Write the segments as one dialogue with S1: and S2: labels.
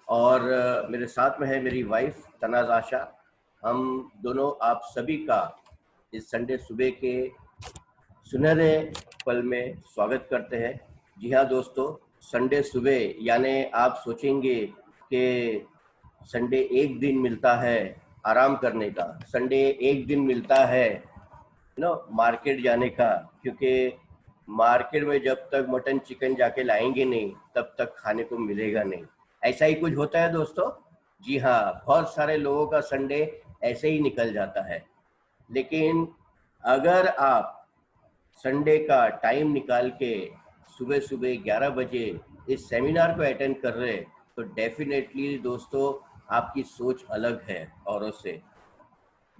S1: और मेरे साथ में है मेरी वाइफ तनाज़ आशा। हम दोनों आप सभी का इस संडे सुबह के सुनहरे पल में स्वागत करते हैं। जी हाँ दोस्तों, संडे सुबह यानी आप सोचेंगे कि संडे एक दिन मिलता है आराम करने का, संडे एक दिन मिलता है मार्केट जाने का, क्योंकि मार्केट में जब तक मटन चिकन जाके लाएंगे नहीं तब तक खाने को मिलेगा नहीं। ऐसा ही कुछ होता है दोस्तों। जी हाँ, बहुत सारे लोगों का संडे ऐसे ही निकल जाता है। लेकिन अगर आप संडे का टाइम निकाल के सुबह सुबह 11 बजे इस सेमिनार को अटेंड कर रहे तो डेफिनेटली दोस्तों आपकी सोच अलग है औरों से।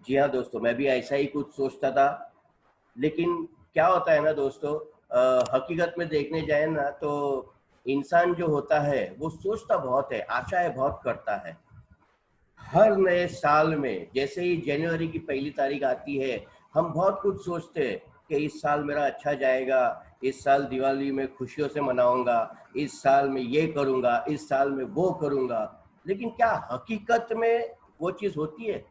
S1: जी हाँ दोस्तों, मैं भी ऐसा ही कुछ सोचता था। लेकिन क्या होता है ना दोस्तों, हकीकत में देखने जाए ना तो इंसान जो होता है वो सोचता बहुत है, आशाएं बहुत करता है। हर नए साल में जैसे ही जनवरी की पहली तारीख आती है हम बहुत कुछ सोचते हैं कि इस साल मेरा अच्छा जाएगा, इस साल दिवाली में खुशियों से मनाऊंगा, इस साल में ये करूंगा, इस साल में वो करूंगा। लेकिन क्या हकीकत में वो चीज़ होती है?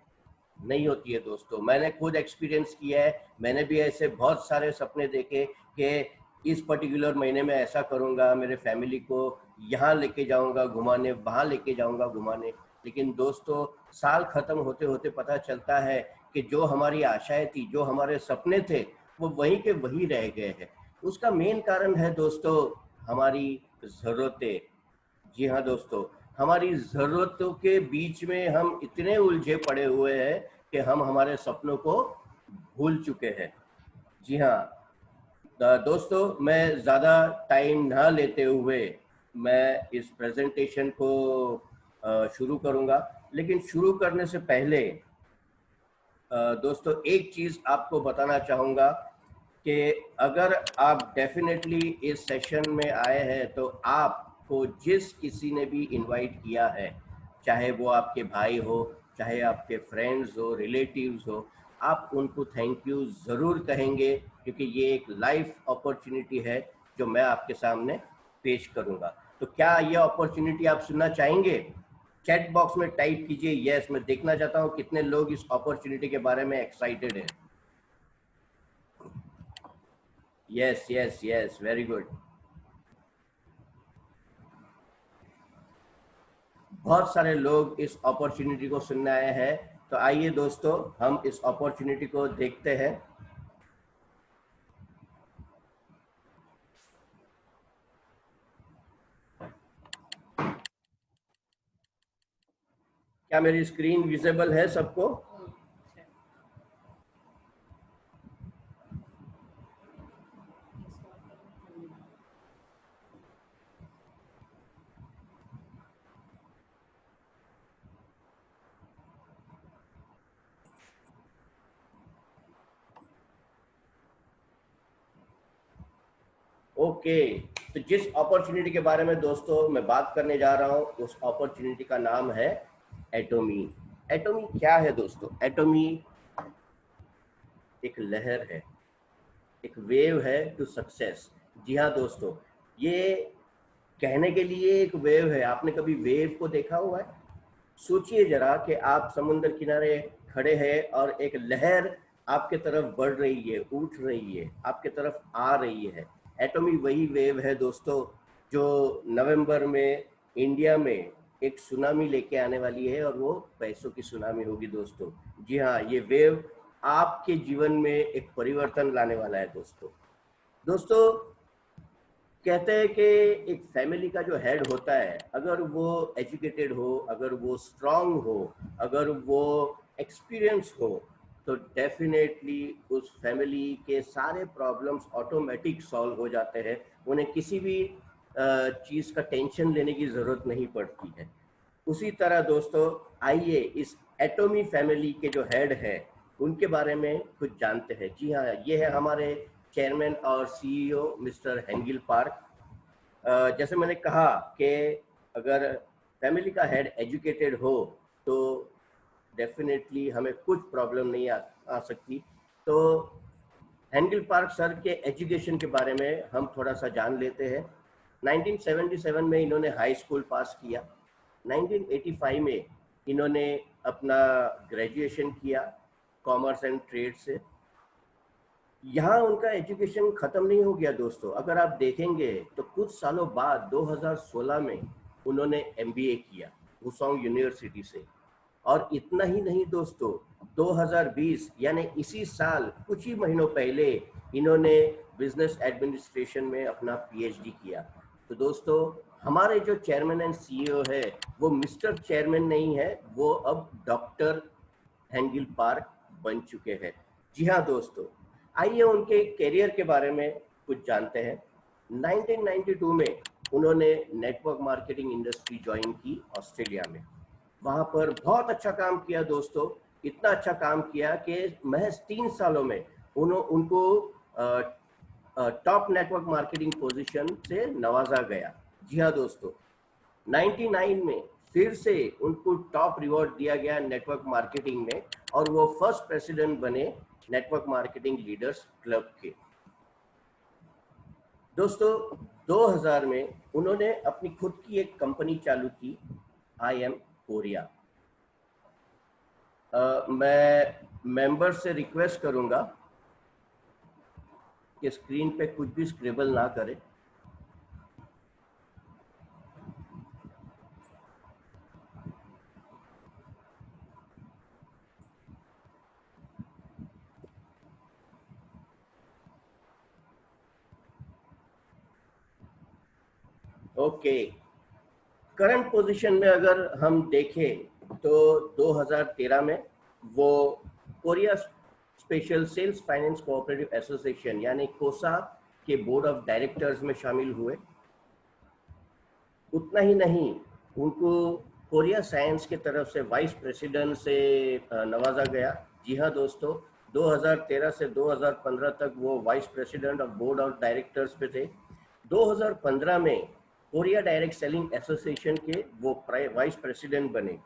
S1: नहीं होती है दोस्तों। मैंने खुद एक्सपीरियंस किया है। मैंने भी ऐसे बहुत सारे सपने देखे कि इस पर्टिकुलर महीने में ऐसा करूंगा, मेरे फैमिली को यहाँ लेके जाऊंगा घुमाने, वहाँ लेके जाऊंगा घुमाने। लेकिन दोस्तों साल खत्म होते होते पता चलता है कि जो हमारी आशाएं थी, जो हमारे सपने थे, वो वहीं के वहीं रह गए हैं। उसका मेन कारण है दोस्तों हमारी ज़रूरतें। जी हाँ दोस्तों, हमारी ज़रूरतों के बीच में हम इतने उलझे पड़े हुए हैं कि हम हमारे सपनों को भूल चुके हैं। जी हाँ दोस्तों, मैं ज़्यादा टाइम ना लेते हुए मैं इस प्रेजेंटेशन को शुरू करूँगा। लेकिन शुरू करने से पहले दोस्तों एक चीज़ आपको बताना चाहूँगा कि अगर आप डेफिनेटली इस सेशन में आए हैं तो आपको जिस किसी ने भी इनवाइट किया है, चाहे वो आपके भाई हो, चाहे आपके फ्रेंड्स हो, रिलेटिव्स हो, आप उनको थैंक यू ज़रूर कहेंगे, क्योंकि ये एक लाइफ अपॉर्चुनिटी है जो मैं आपके सामने पेश करूँगा। तो क्या ये अपॉर्चुनिटी आप सुनना चाहेंगे? चैट बॉक्स में टाइप कीजिए यस। मैं देखना चाहता हूँ कितने लोग इस अपॉर्चुनिटी के बारे में एक्साइटेड हैं। Yes yes yes, very good. बहुत सारे लोग इस अपॉर्चुनिटी को सुनने आए हैं। तो आइए दोस्तों हम इस अपॉर्चुनिटी को देखते हैं। क्या मेरी स्क्रीन विजिबल है सबको? ओके, तो जिस अपॉर्चुनिटी के बारे में दोस्तों मैं बात करने जा रहा हूँ उस अपॉर्चुनिटी का नाम है एटोमी। एटोमी क्या है दोस्तों? एटोमी एक लहर है, एक वेव है टू सक्सेस। जी हाँ दोस्तों, ये कहने के लिए एक वेव है। आपने कभी वेव को देखा हुआ है? सोचिए जरा कि आप समुद्र किनारे खड़े हैं और एक लहर आपके तरफ बढ़ रही है, उठ रही है, आपके तरफ आ रही है। एटॉमी वही वेव है दोस्तों जो नवंबर में इंडिया में एक सुनामी लेके आने वाली है, और वो पैसों की सुनामी होगी दोस्तों। जी हाँ, ये वेव आपके जीवन में एक परिवर्तन लाने वाला है दोस्तों। दोस्तों कहते हैं कि एक फैमिली का जो हेड होता है, अगर वो एजुकेटेड हो, अगर वो स्ट्रांग हो, अगर वो एक्सपीरियंस हो, तो डेफिनेटली उस फैमिली के सारे प्रॉब्लम्स ऑटोमेटिक सॉल्व हो जाते हैं। उन्हें किसी भी चीज़ का टेंशन लेने की ज़रूरत नहीं पड़ती है। उसी तरह दोस्तों आइए इस एटॉमी फैमिली के जो हेड है उनके बारे में कुछ जानते हैं। जी हाँ, ये है हमारे चेयरमैन और सीईओ मिस्टर हेंगिल पार्क। जैसे मैंने कहा कि अगर फैमिली का हेड एजुकेटेड हो तो डेफिनेटली हमें कुछ प्रॉब्लम नहीं आ सकती। तो हेंगिल पार्क सर के एजुकेशन के बारे में हम थोड़ा सा जान लेते हैं। 1977 में इन्होंने हाई स्कूल पास किया। 1985 में इन्होंने अपना ग्रेजुएशन किया कॉमर्स एंड ट्रेड से। यहाँ उनका एजुकेशन खत्म नहीं हो गया दोस्तों, अगर आप देखेंगे तो कुछ सालों बाद 2016 में उन्होंने एमबीए किया हुसोंग यूनिवर्सिटी से। और इतना ही नहीं दोस्तों, 2020 यानी इसी साल कुछ ही महीनों पहले इन्होंने बिजनेस एडमिनिस्ट्रेशन में अपना पीएचडी किया। तो दोस्तों, हमारे जो चेयरमैन एंड सीईओ है वो मिस्टर चेयरमैन नहीं है, वो अब डॉक्टर हेंगिल पार्क बन चुके हैं। जी हाँ दोस्तों, आइए उनके करियर के बारे में कुछ जानते हैं। 1992 में उन्होंने नेटवर्क मार्केटिंग इंडस्ट्री ज्वाइन की ऑस्ट्रेलिया में। वहाँ पर बहुत अच्छा काम किया दोस्तों, इतना अच्छा काम किया कि महज 3 सालों में उनको टॉप नेटवर्क मार्केटिंग पोजीशन से नवाजा गया। जी हाँ दोस्तों, 99 में फिर से उनको टॉप रिवॉर्ड दिया गया नेटवर्क मार्केटिंग में, और वो फर्स्ट प्रेसिडेंट बने नेटवर्क मार्केटिंग लीडर्स क्लब के। दोस्तों, 2000 में उन्होंने अपनी खुद की एक कंपनी चालू की, आई एम कोरिया। मैं मेंबर से रिक्वेस्ट करूंगा कि स्क्रीन पे कुछ भी स्क्रिबल ना करें। ओके, करंट पोजीशन में अगर हम देखें तो 2013 में वो Korea special cells finance cooperative association यानी कोसा के बोर्ड ऑफ डायरेक्टर्स में शामिल हुए। उतना ही नहीं, उनको कोरिया साइंस की तरफ से वाइस प्रेसिडेंट से नवाजा गया। जी हाँ दोस्तों, 2013 से 2015 तक वो vice president of board of directors पे थे। 2015 में कोरिया डायरेक्ट सेलिंग एसोसिएशन के वो वाइस प्रेसिडेंट बने।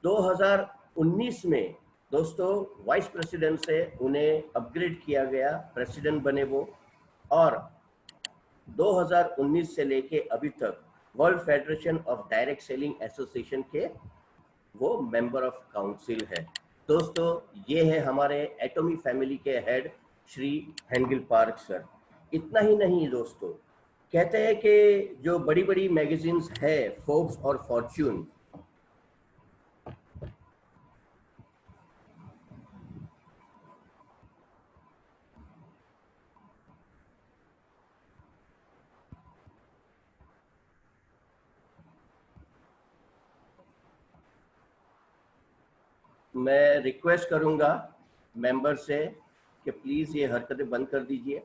S1: 2019 में दोस्तों वाइस प्रेसिडेंट से उन्हें अपग्रेड किया गया, प्रेसिडेंट बने वो। और 2019 से लेके अभी तक world federation of direct selling association के वो मेंबर ऑफ काउंसिल है। दोस्तों, ये है हमारे एटॉमी फैमिली के हेड श्री हेंगिल पार्क सर। इतना ही नहीं दोस्तों, कहते हैं कि जो बड़ी बड़ी मैगजीन्स है फोर्ब्स और फॉर्च्यून, मैं रिक्वेस्ट करूंगा मेंबर से कि प्लीज ये हरकतें बंद कर दीजिए।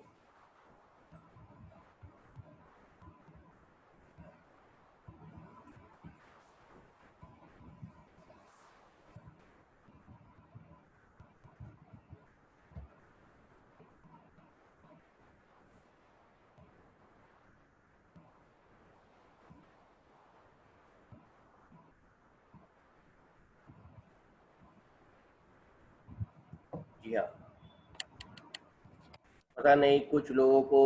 S1: जी हाँ, पता नहीं कुछ लोगों को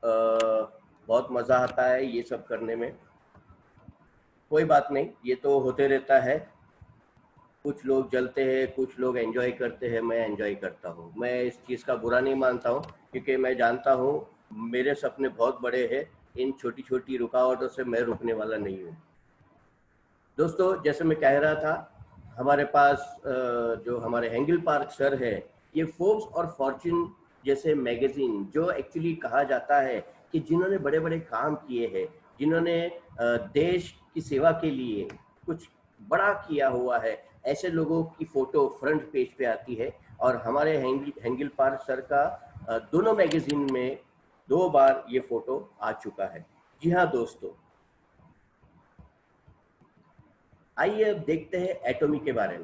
S1: बहुत मज़ा आता है ये सब करने में। कोई बात नहीं, ये तो होते रहता है। कुछ लोग जलते हैं, कुछ लोग एंजॉय करते हैं, मैं एंजॉय करता हूँ। मैं इस चीज़ का बुरा नहीं मानता हूँ, क्योंकि मैं जानता हूँ मेरे सपने बहुत बड़े हैं। इन छोटी छोटी रुकावटों से मैं रुकने वाला नहीं हूँ। दोस्तों, जैसे मैं कह रहा था, हमारे पास जो हमारे हेंगिल पार्क सर है, ये फोर्ब्स और फॉर्च्यून जैसे मैगजीन, जो एक्चुअली कहा जाता है कि जिन्होंने बड़े बड़े काम किए हैं, जिन्होंने देश की सेवा के लिए कुछ बड़ा किया हुआ है, ऐसे लोगों की फोटो फ्रंट पेज पे आती है। और हमारे हेंगिल पार्क सर का दोनों मैगजीन में 2 बार ये फोटो आ चुका है। जी हाँ दोस्तों, आइए अब देखते हैं एटॉमी के बारे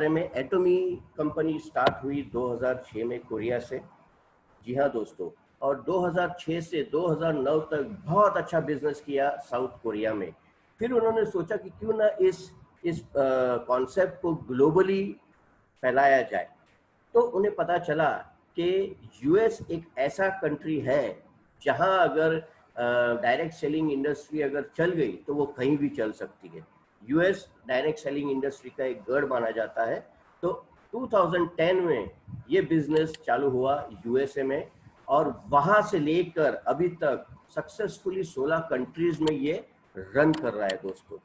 S1: में। एटॉमी कंपनी स्टार्ट हुई 2006 में कोरिया से। जी हाँ दोस्तों, और 2006 से 2009 तक बहुत अच्छा बिजनेस किया साउथ कोरिया में। फिर उन्होंने सोचा कि क्यों ना इस कॉन्सेप्ट को ग्लोबली फैलाया जाए। तो उन्हें पता चला कि यूएस एक ऐसा कंट्री है जहां अगर डायरेक्ट सेलिंग इंडस्ट्री अगर चल गई तो वो कहीं भी चल सकती है। यूएस डायरेक्ट सेलिंग इंडस्ट्री का एक गढ़ माना जाता है। तो 2010 में ये बिजनेस चालू हुआ यूएसए में, और वहां से लेकर अभी तक सक्सेसफुली 16 कंट्रीज में ये रन कर रहा है दोस्तों।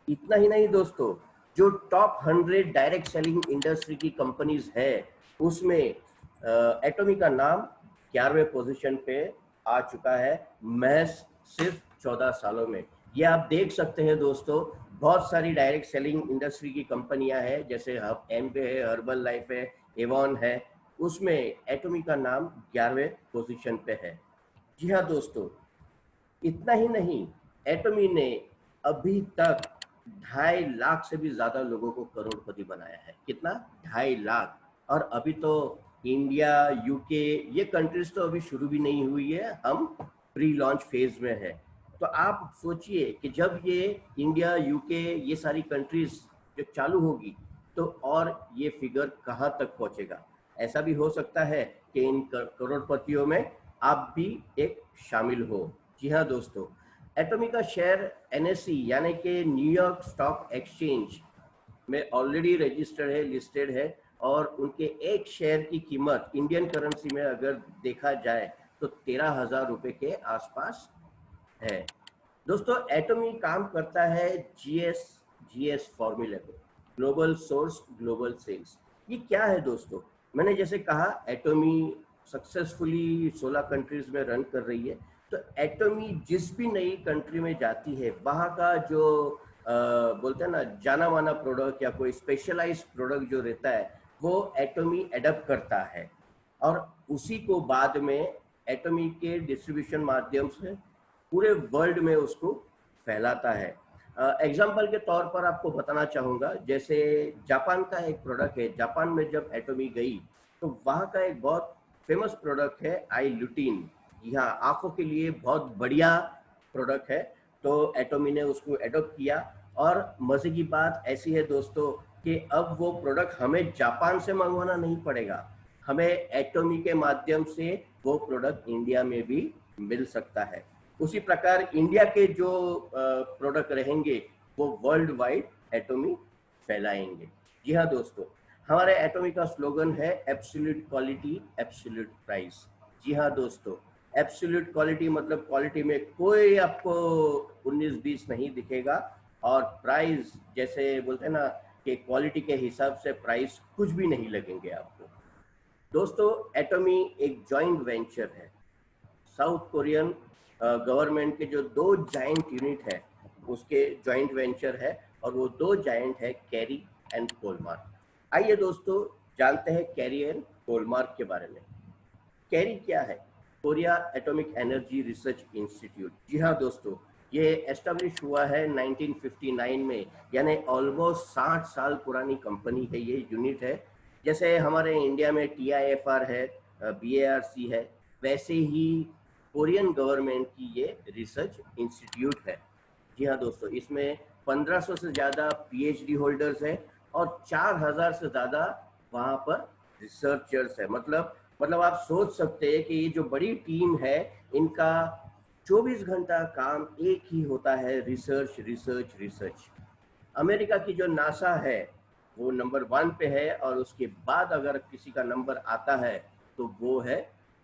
S1: इतना ही नहीं दोस्तों, जो टॉप 100 डायरेक्ट सेलिंग इंडस्ट्री की कंपनीज है उसमें एटॉमी का नाम 11वें पोजीशन पे आ चुका है महज सिर्फ 14 सालों में। ये आप देख सकते हैं दोस्तों, बहुत सारी डायरेक्ट सेलिंग इंडस्ट्री की कंपनियां हैं, जैसे एमवे है, हर्बल लाइफ है, एवॉन है, उसमें एटॉमी का नाम 11वें पोजीशन पे है। जी हाँ दोस्तों, इतना ही नहीं, एटॉमी ने अभी तक 2.5 लाख से भी ज्यादा लोगों को करोड़पति बनाया है। कितना? 2.5 लाख। और अभी तो इंडिया, यूके, ये कंट्रीज तो अभी शुरू भी नहीं हुई है, हम प्री लॉन्च फेज में है। तो आप सोचिए कि जब ये इंडिया, यूके, ये सारी कंट्रीज जो चालू होगी तो और ये फिगर कहाँ तक पहुंचेगा। ऐसा भी हो सकता है कि इन करोड़पतियों में आप भी एक शामिल हो। जी हाँ दोस्तों, एटॉमी का शेयर एनएसई यानी कि न्यूयॉर्क स्टॉक एक्सचेंज में ऑलरेडी रजिस्टर्ड है, लिस्टेड है, और उनके एक शेयर की कीमत इंडियन करेंसी में अगर देखा जाए तो 13,000 रुपए के आसपास है। दोस्तों, एटॉमी काम करता है जीएस फॉर्मूले पे, ग्लोबल सोर्स ग्लोबल सेल्स। ये क्या है दोस्तों? मैंने जैसे कहा, एटॉमी सक्सेसफुली 16 कंट्रीज में रन कर रही है। तो एटॉमी जिस भी नई कंट्री में जाती है, वहाँ का जो बोलते हैं ना जाना माना प्रोडक्ट या कोई स्पेशलाइज्ड प्रोडक्ट जो रहता है, वो एटॉमी एडप्ट करता है और उसी को बाद में एटॉमी के डिस्ट्रीब्यूशन माध्यम से पूरे वर्ल्ड में उसको फैलाता है। एग्जाम्पल के तौर पर आपको बताना चाहूँगा, जैसे जापान का एक प्रोडक्ट है। जापान में जब एटॉमी गई तो वहाँ का एक बहुत फेमस प्रोडक्ट है आई ल्यूटीन। यहाँ आंखों के लिए बहुत बढ़िया प्रोडक्ट है। तो एटॉमी ने उसको एडॉप्ट किया, और मजे की बात ऐसी है दोस्तों कि अब वो प्रोडक्ट हमें जापान से मंगवाना नहीं पड़ेगा, हमें एटॉमी के माध्यम से वो प्रोडक्ट इंडिया में भी मिल सकता है। उसी प्रकार इंडिया के जो प्रोडक्ट रहेंगे वो वर्ल्ड वाइड एटॉमी फैलाएंगे। जी हाँ दोस्तों, हमारे एटॉमी का स्लोगन है एब्सोल्यूट क्वालिटी एब्सोल्यूट प्राइस। जी हाँ दोस्तों, एब्सोल्यूट क्वालिटी मतलब क्वालिटी में कोई आपको 19-20 नहीं दिखेगा, और प्राइस जैसे बोलते हैं ना कि क्वालिटी के हिसाब से प्राइस कुछ भी नहीं लगेंगे आपको। दोस्तों, एटॉमी एक जॉइंट वेंचर है। साउथ कोरियन गवर्नमेंट के जो 2 जाइंट यूनिट है उसके जॉइंट वेंचर है, और वो 2 जाइंट है कैरी एंड कोलमार्क। आइए दोस्तों जानते हैं कैरी एंड कोलमार्क के बारे में। कैरी क्या है? Korea atomic energy research institute. जी हाँ दोस्तों, ये एस्टेब्लिश हुआ है 1959 में, यानी ऑलमोस्ट 60 साल पुरानी कंपनी है, ये यूनिट है। जैसे हमारे इंडिया में TIFR है, BARC है, वैसे ही कोरियन गवर्नमेंट की ये रिसर्च इंस्टीट्यूट है। जी हाँ दोस्तों, इसमें 1500 से ज़्यादा PhD होल्डर्स हैं और 4000 से ज़्यादा वहाँ पर रिसर्चर्स है। मतलब आप सोच सकते हैं कि ये जो बड़ी टीम है, इनका 24 घंटा काम एक ही होता है, रिसर्च रिसर्च रिसर्च। अमेरिका की जो नासा है वो नंबर 1 पे है, और उसके बाद अगर किसी का नंबर आता है तो वो है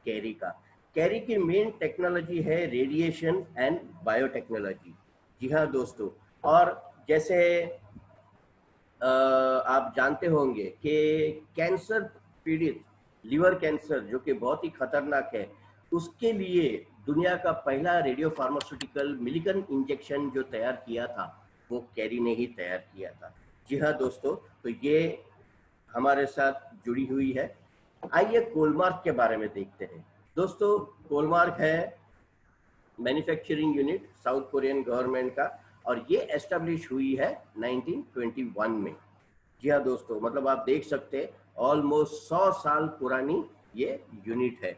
S1: कैरी का। कैरी की मेन टेक्नोलॉजी है रेडिएशन एंड बायोटेक्नोलॉजी। जी हाँ दोस्तों, और जैसे आप जानते होंगे कि कैंसर पीड़ित, लिवर कैंसर जो कि बहुत ही खतरनाक है, उसके लिए दुनिया का पहला रेडियो फार्मास्यूटिकल मिलिकन इंजेक्शन जो तैयार किया था वो कैरी ने ही तैयार किया था। जी हाँ दोस्तों, तो ये हमारे साथ जुड़ी हुई है। आइए कोलमार्क के बारे में देखते हैं। दोस्तों, कोलमार्क है manufacturing unit south Korean government का, और ये एस्टेब्लिश हुई है 1921 में। जी हाँ दोस्तों, मतलब आप देख सकते हैं ऑलमोस्ट 100 साल पुरानी ये यूनिट है।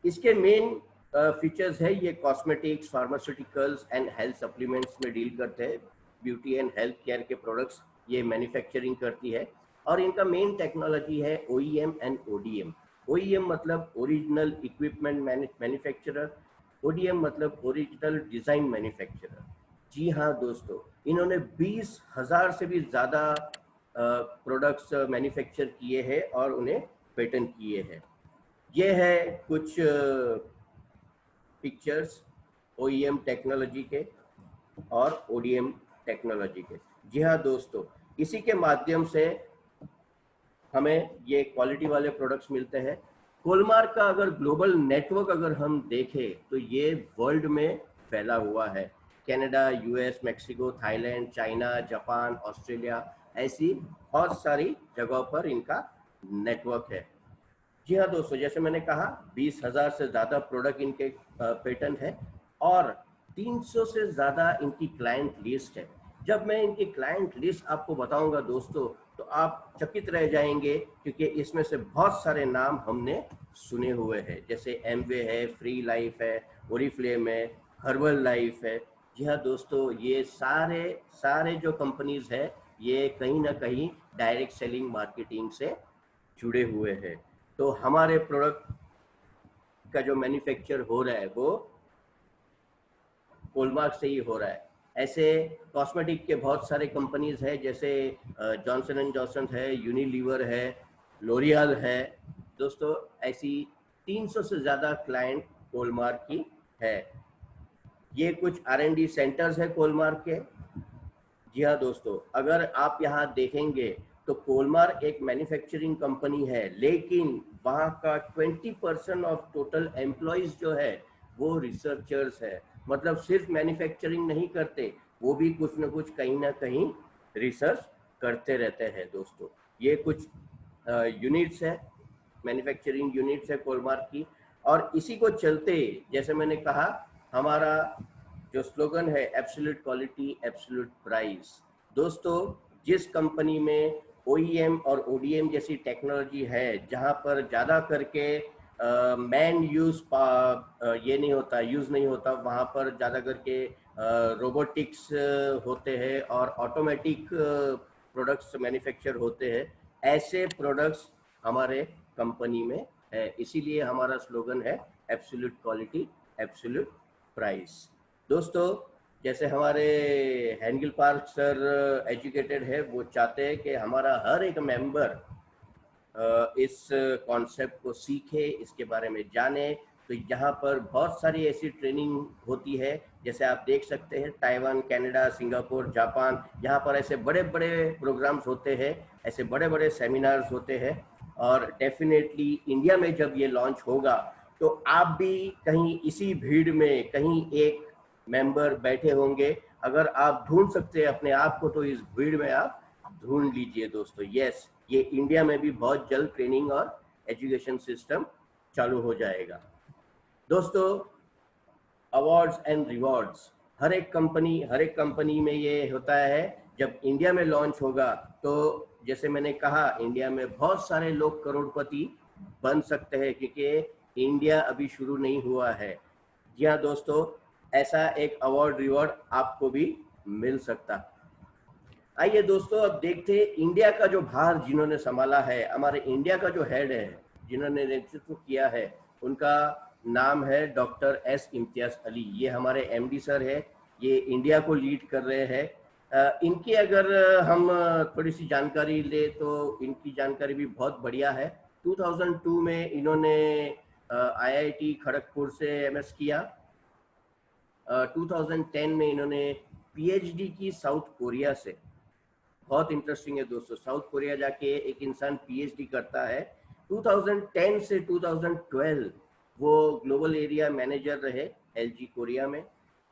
S1: इसके मेन फीचर्स है, ये cosmetics, pharmaceuticals and health supplements में डील करते हैं। ब्यूटी एंड हेल्थ केयर के प्रोडक्ट्स ये मैन्युफैक्चरिंग करती है, और इनका मेन टेक्नोलॉजी है OEM एंड ODM। OEM मतलब ओरिजिनल इक्विपमेंट मैन्युफैक्चरर, ओडीएम मतलब ओरिजिनल डिजाइन मैन्युफैक्चरर। जी हाँ दोस्तों, इन्होंने 20,000 से भी ज़्यादा प्रोडक्ट्स मैन्युफैक्चर किए हैं और उन्हें पेटेंट किए हैं। ये है कुछ पिक्चर्स ओईएम टेक्नोलॉजी के और ओडीएम टेक्नोलॉजी के। जी हाँ दोस्तों, इसी के माध्यम से हमें ये क्वालिटी वाले प्रोडक्ट्स मिलते हैं। कोलमार्क का अगर ग्लोबल नेटवर्क अगर हम देखें तो ये वर्ल्ड में फैला हुआ है। Canada, US, Mexico, Thailand, China, Japan, Australia, ऐसी बहुत सारी जगहों पर इनका नेटवर्क है। जी हाँ दोस्तों, जैसे मैंने कहा 20,000 से ज़्यादा प्रोडक्ट इनके पेटेंट है और 300 से ज़्यादा इनकी क्लाइंट लिस्ट है। जब मैं इनकी क्लाइंट लिस्ट आपको बताऊंगा दोस्तों, तो आप चकित रह जाएंगे, क्योंकि इसमें से बहुत सारे नाम हमने सुने हुए हैं, जैसे एमवे है, फ्री लाइफ है, ओरिफ्लेम है, हर्बल लाइफ है। जी हाँ दोस्तों, ये सारे सारे जो कंपनीज है, ये कहीं ना कहीं डायरेक्ट सेलिंग मार्केटिंग से जुड़े हुए हैं। तो हमारे प्रोडक्ट का जो मैन्युफैक्चर हो रहा है वो कोलमार्क से ही हो रहा है। ऐसे कॉस्मेटिक के बहुत सारे कंपनीज है, जैसे जॉनसन एंड जॉनसन है, यूनिलीवर है, लोरियल है। दोस्तों ऐसी 300 से ज़्यादा क्लाइंट कोलमार्क की है। ये कुछ R&D सेंटर्स है कोलमार्क के। जी हाँ दोस्तों, अगर आप यहाँ देखेंगे तो कोलमार्क एक मैन्युफैक्चरिंग कंपनी है, लेकिन वहाँ का 20% ऑफ टोटल एम्प्लॉयज जो है वो रिसर्चर्स है। मतलब सिर्फ मैन्युफैक्चरिंग नहीं करते, वो भी कुछ न कुछ कहीं ना कहीं रिसर्च करते रहते हैं दोस्तों। ये कुछ यूनिट्स है, मैन्युफैक्चरिंग यूनिट्स है कोलमार्क की। और इसी को चलते, जैसे मैंने कहा, हमारा जो स्लोगन है एब्सोल्यूट क्वालिटी एब्सोल्यूट प्राइस। दोस्तों जिस कंपनी में ओईएम और ओडीएम जैसी टेक्नोलॉजी है, जहां पर ज़्यादा करके मैन यूज ये नहीं होता, यूज नहीं होता, वहां पर ज़्यादा करके रोबोटिक्स होते हैं और ऑटोमेटिक प्रोडक्ट्स मैन्युफैक्चर होते हैं। ऐसे प्रोडक्ट्स हमारे कंपनी में है, इसीलिए हमारा स्लोगन है एब्सोल्यूट क्वालिटी एब्सोल्यूट प्राइस। दोस्तों जैसे हमारे हैंगिल पार्क सर एजुकेटेड है, वो चाहते हैं कि हमारा हर एक मेंबर इस कॉन्सेप्ट को सीखे, इसके बारे में जाने। तो यहाँ पर बहुत सारी ऐसी ट्रेनिंग होती है, जैसे आप देख सकते हैं ताइवान, कनाडा, सिंगापुर, जापान, यहाँ पर ऐसे बड़े बड़े प्रोग्राम्स होते हैं, ऐसे बड़े बड़े सेमिनार्स होते हैं। और डेफिनेटली इंडिया में जब ये लॉन्च होगा तो आप भी कहीं इसी भीड़ में कहीं एक मेंबर बैठे होंगे। अगर आप ढूंढ सकते हैं अपने आप को तो इस भीड़ में आप ढूंढ लीजिए दोस्तों। यस, ये इंडिया में भी बहुत जल्द ट्रेनिंग और एजुकेशन सिस्टम चालू हो जाएगा। दोस्तों अवार्ड्स एंड रिवॉर्ड्स, हर एक कंपनी में ये होता है। जब इंडिया में लॉन्च होगा तो जैसे मैंने कहा, इंडिया में बहुत सारे लोग करोड़पति बन सकते हैं, क्योंकि इंडिया अभी शुरू नहीं हुआ है। जी हाँ दोस्तों, ऐसा एक अवार्ड रिवॉर्ड आपको भी मिल सकता। आइए दोस्तों अब देखते हैं इंडिया का जो भार जिन्होंने संभाला है, हमारे इंडिया का जो हेड है, जिन्होंने नेतृत्व किया है, उनका नाम है डॉक्टर एस इम्तियाज अली। ये हमारे एमडी सर है, ये इंडिया को लीड कर रहे हैं। इनकी अगर हम थोड़ी सी जानकारी ले तो इनकी जानकारी भी बहुत बढ़िया है। 2002 में इन्होंने आईआईटी खड़गपुर से एमएस किया। 2010 में इन्होंने पीएचडी की साउथ कोरिया से। बहुत इंटरेस्टिंग है दोस्तों, साउथ कोरिया जाके एक इंसान पीएचडी करता है। 2010 से 2012 वो ग्लोबल एरिया मैनेजर रहे एलजी कोरिया में।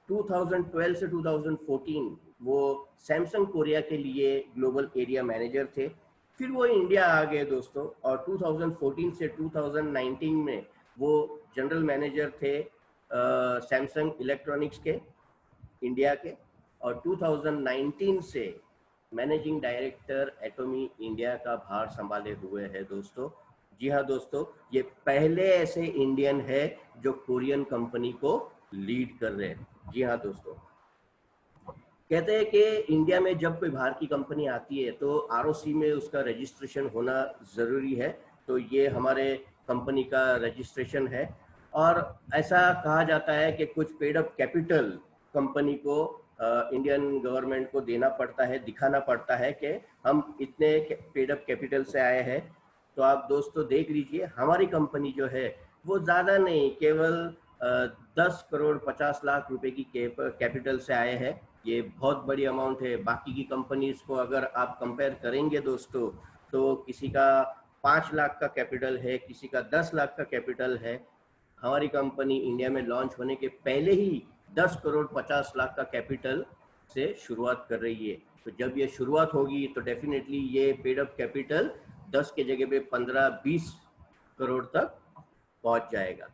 S1: 2012 से 2014 वो सैमसंग कोरिया के लिए ग्लोबल एरिया मैनेजर थे। फिर वो इंडिया आ गए दोस्तों, और 2014 से 2019 में वो जनरल मैनेजर थे सैमसंग इलेक्ट्रॉनिक्स के इंडिया के, और 2019 से मैनेजिंग डायरेक्टर एटॉमी इंडिया का भार संभाले हुए हैं दोस्तों। जी हाँ दोस्तों, ये पहले ऐसे इंडियन है जो कोरियन कंपनी को लीड कर रहे हैं। जी हाँ दोस्तों, कहते हैं कि इंडिया में जब कोई बाहर की कंपनी आती है तो आरओसी में उसका रजिस्ट्रेशन होना ज़रूरी है। तो ये हमारे कंपनी का रजिस्ट्रेशन है। और ऐसा कहा जाता है कि कुछ पेड अप कैपिटल कंपनी को इंडियन गवर्नमेंट को देना पड़ता है, दिखाना पड़ता है कि हम इतने पेड अप कैपिटल से आए हैं। तो आप दोस्तों देख लीजिए, हमारी कंपनी जो है वो ज़्यादा नहीं, केवल 10 करोड़ 50 लाख रुपए की कैपिटल से आए हैं। ये बहुत बड़ी अमाउंट है। बाकी की कंपनीज को अगर आप कंपेयर करेंगे दोस्तों, तो किसी का 5 लाख का कैपिटल है, किसी का 10 लाख का कैपिटल है। हमारी कंपनी इंडिया में लॉन्च होने के पहले ही 10 करोड़ 50 लाख का कैपिटल से शुरुआत कर रही है। तो जब ये शुरुआत होगी तो डेफिनेटली ये पेड अप कैपिटल 10 के जगह पे 15-20 करोड़ तक पहुंच जाएगा।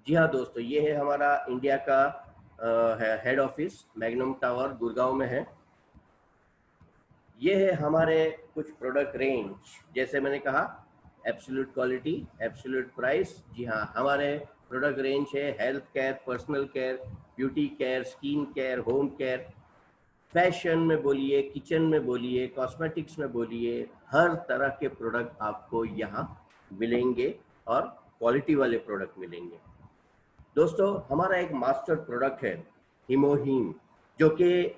S1: जी हाँ दोस्तों, ये है हमारा इंडिया का head office, magnum tower Gurgaon में है। ये है हमारे कुछ प्रोडक्ट रेंज, जैसे मैंने कहा एब्सोल्यूट क्वालिटी, एब्सोल्यूट प्राइस। जी हाँ, हमारे प्रोडक्ट रेंज है health care, personal care, beauty care, skin care, home care, fashion में बोलिए, किचन में बोलिए, कॉस्मेटिक्स में बोलिए, हर तरह के प्रोडक्ट आपको यहाँ मिलेंगे और क्वालिटी वाले प्रोडक्ट मिलेंगे। दोस्तों हमारा एक मास्टर प्रोडक्ट है हिमोहीम, जो कि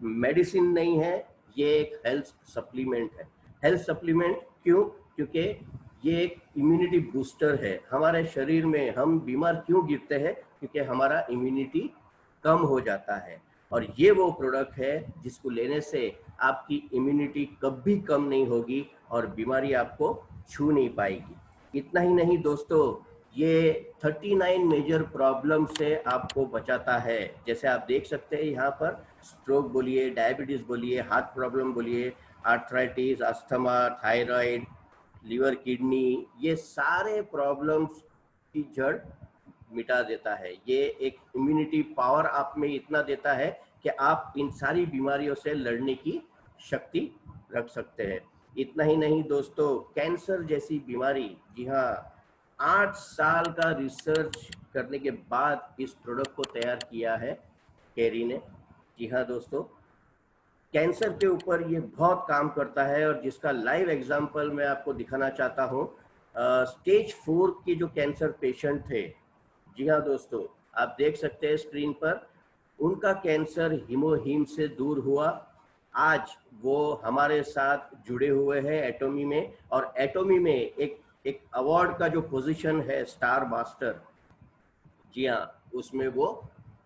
S1: मेडिसिन नहीं है, ये एक हेल्थ सप्लीमेंट है। हेल्थ सप्लीमेंट क्यों? क्योंकि ये एक इम्यूनिटी बूस्टर है। हमारे शरीर में हम बीमार क्यों गिरते हैं? क्योंकि हमारा इम्यूनिटी कम हो जाता है, और ये वो प्रोडक्ट है जिसको लेने से आपकी इम्यूनिटी कभी कम नहीं होगी और बीमारी आपको छू नहीं पाएगी। इतना ही नहीं दोस्तों, ये 39 मेजर प्रॉब्लम से आपको बचाता है। जैसे आप देख सकते हैं यहाँ पर, स्ट्रोक बोलिए, डायबिटीज बोलिए, हार्ट प्रॉब्लम बोलिए, arthritis, asthma, thyroid, liver, kidney, ये सारे प्रॉब्लम्स की जड़ मिटा देता है। ये एक इम्यूनिटी पावर आप में इतना देता है कि आप इन सारी बीमारियों से लड़ने की शक्ति रख सकते हैं। इतना ही नहीं दोस्तों, कैंसर जैसी बीमारी, जी हाँ, 8 साल का रिसर्च करने के बाद इस प्रोडक्ट को तैयार किया है केरी ने। जी हाँ दोस्तों, कैंसर के ऊपर ये बहुत काम करता है, और जिसका लाइव एग्जांपल मैं आपको दिखाना चाहता हूँ। स्टेज 4 के जो कैंसर पेशेंट थे, जी हाँ दोस्तों, आप देख सकते हैं स्क्रीन पर, उनका कैंसर हिमोहीम से दूर हुआ। आज वो हमारे साथ जुड़े हुए हैं एटॉमी में, और एटॉमी में एक अवार्ड का जो पोजीशन है, स्टार मास्टर, जी हाँ, उसमें वो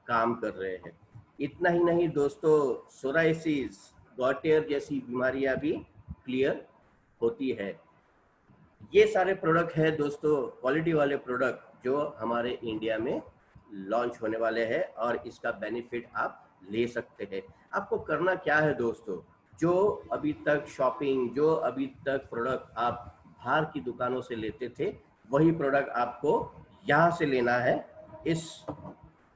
S1: काम कर रहे हैं। इतना ही नहीं दोस्तों, सोराइसिस, गॉटियर जैसी बीमारियां भी क्लियर होती है। ये सारे प्रोडक्ट है दोस्तों, क्वालिटी वाले प्रोडक्ट, जो हमारे इंडिया में लॉन्च होने वाले हैं, और इसका बेनिफिट आप ले सकते हैं। आपको करना क्या है दोस्तों, जो अभी तक शॉपिंग, जो अभी तक प्रोडक्ट आप बाहर की दुकानों से लेते थे, वही प्रोडक्ट आपको यहाँ से लेना है, इस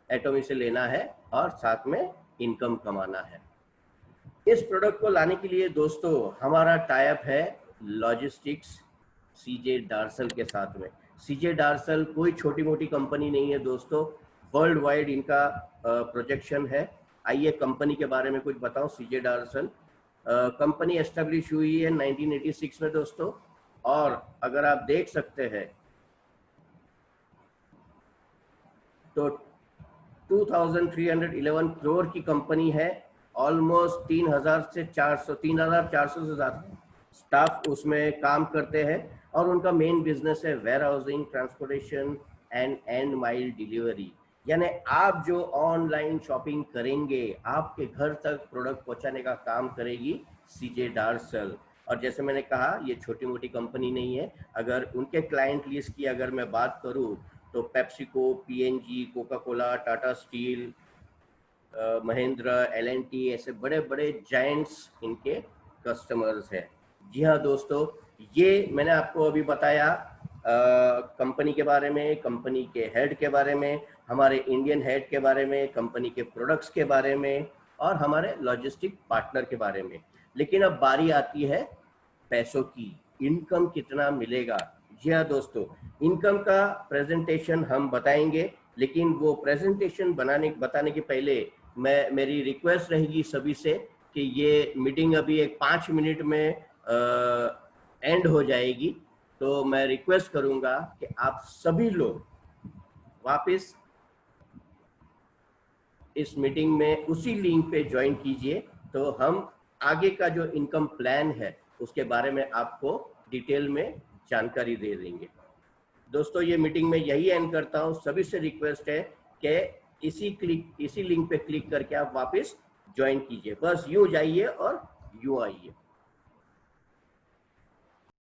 S1: एटॉमी से लेना है, और साथ में इनकम कमाना है। इस प्रोडक्ट को लाने के लिए दोस्तों हमारा टाई अप है लॉजिस्टिक्स सीजे डार्सल के साथ में। सीजे डार्सल कोई छोटी मोटी कंपनी नहीं है दोस्तों, वर्ल्ड वाइड इनका प्रोजेक्शन है। आइए कंपनी के बारे में कुछ बताऊं। सीजे डार्सल कंपनी एस्टेब्लिश हुई है 1986 में दोस्तों, और अगर आप देख सकते हैं तो 2311 करोड़ की कंपनी है। ऑलमोस्ट 3400 से ज़्यादा स्टाफ उसमें काम करते हैं, और उनका मेन बिजनेस है warehousing, transportation and end mile delivery. यानी आप जो ऑनलाइन शॉपिंग करेंगे, आपके घर तक प्रोडक्ट पहुंचाने का काम करेगी सीजे डार्सल। और जैसे मैंने कहा, ये छोटी मोटी कंपनी नहीं है। अगर उनके क्लाइंट लिस्ट की अगर मैं बात करूं, तो PepsiCo, PNG, Coca Cola, Tata Steel, Mahindra, LNT, ऐसे बड़े बड़े जायंट्स इनके कस्टमर्स हैं। जी हाँ दोस्तों, ये मैंने आपको अभी बताया कंपनी के बारे में, कंपनी के हेड के बारे में, हमारे इंडियन हेड के बारे में, कंपनी के प्रोडक्ट्स के बारे में, और हमारे लॉजिस्टिक पार्टनर के बारे में। लेकिन अब बारी आती है पैसों की, इनकम कितना मिलेगा। जी हाँ दोस्तों, इनकम का प्रेजेंटेशन हम बताएंगे, लेकिन वो प्रेजेंटेशन बताने के पहले मेरी रिक्वेस्ट रहेगी सभी से कि ये मीटिंग अभी एक 5 मिनट में एंड हो जाएगी। तो मैं रिक्वेस्ट करूंगा कि आप सभी लोग वापस इस मीटिंग में उसी लिंक पे ज्वाइन कीजिए, तो हम आगे का जो इनकम प्लान है उसके बारे में आपको डिटेल में जानकारी दे देंगे। दोस्तों, ये मीटिंग में यही एंड करता हूँ। सभी से रिक्वेस्ट है कि इसी लिंक पे क्लिक करके आप वापस ज्वाइन कीजिए। बस यूं जाइए और यूं आइए।